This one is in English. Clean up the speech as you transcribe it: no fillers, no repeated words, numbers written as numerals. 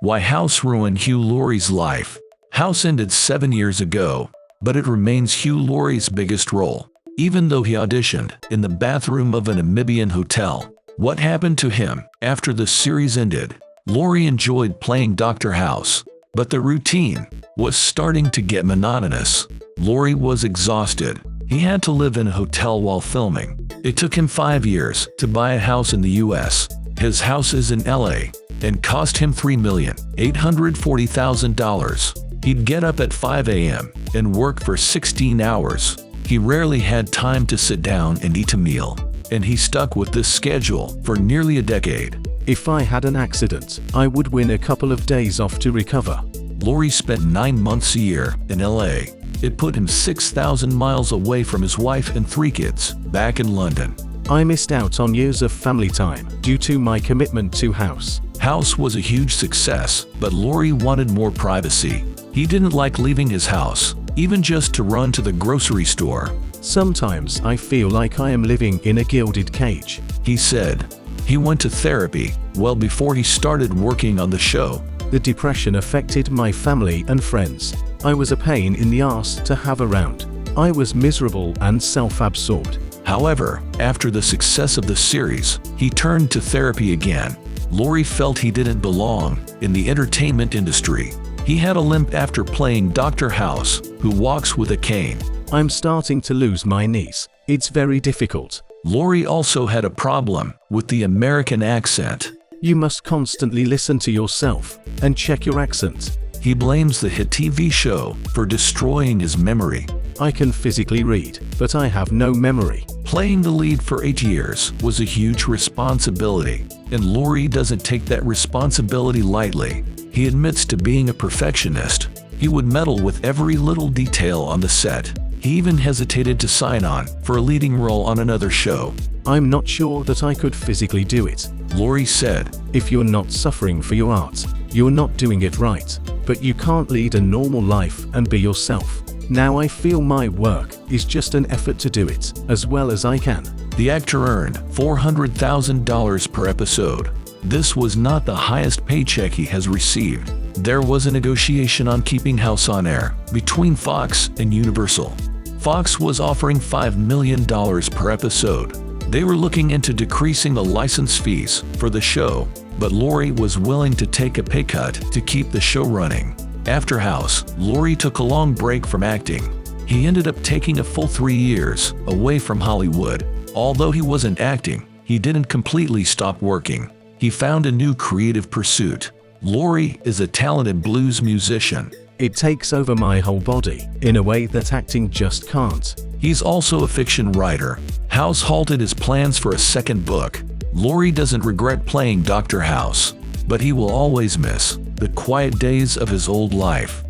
Why House ruined Hugh Laurie's life. House ended 7 years ago, but it remains Hugh Laurie's biggest role, even though he auditioned in the bathroom of a Namibian hotel. What happened to him after the series ended? Laurie enjoyed playing Dr. House, but the routine was starting to get monotonous. Laurie was exhausted. He had to live in a hotel while filming. It took him 5 years to buy a house in the US. His house is in LA and cost him $3,840,000. He'd get up at 5 a.m. and work for 16 hours. He rarely had time to sit down and eat a meal, and he stuck with this schedule for nearly a decade. If I had an accident, I would win a couple of days off to recover. Laurie spent 9 months a year in LA. It put him 6,000 miles away from his wife and 3 kids back in London. I missed out on years of family time due to my commitment to House. House was a huge success, but Laurie wanted more privacy. He didn't like leaving his house, even just to run to the grocery store. Sometimes I feel like I am living in a gilded cage, he said. He went to therapy well before he started working on the show. The depression affected my family and friends. I was a pain in the ass to have around. I was miserable and self-absorbed. However, after the success of the series, he turned to therapy again. Laurie felt he didn't belong in the entertainment industry. He had a limp after playing Dr. House, who walks with a cane. I'm starting to lose my knees. It's very difficult. Laurie also had a problem with the American accent. You must constantly listen to yourself and check your accent. He blames the hit TV show for destroying his memory. I can physically read, but I have no memory. Playing the lead for 8 years was a huge responsibility, and Laurie doesn't take that responsibility lightly. He admits to being a perfectionist. He would meddle with every little detail on the set. He even hesitated to sign on for a leading role on another show. I'm not sure that I could physically do it, Laurie said. If you're not suffering for your art, you're not doing it right. But you can't lead a normal life and be yourself. Now I feel my work is just an effort to do it as well as I can. The actor earned $400,000 per episode. This was not the highest paycheck he has received. There was a negotiation on keeping House on air between Fox and Universal. Fox was offering $5 million per episode. They were looking into decreasing the license fees for the show, but Laurie was willing to take a pay cut to keep the show running. After House, Laurie took a long break from acting. He ended up taking a full 3 years away from Hollywood. Although he wasn't acting, he didn't completely stop working. He found a new creative pursuit. Laurie is a talented blues musician. It takes over my whole body in a way that acting just can't. He's also a fiction writer. House halted his plans for a second book. Laurie doesn't regret playing Dr. House, but he will always miss the quiet days of his old life.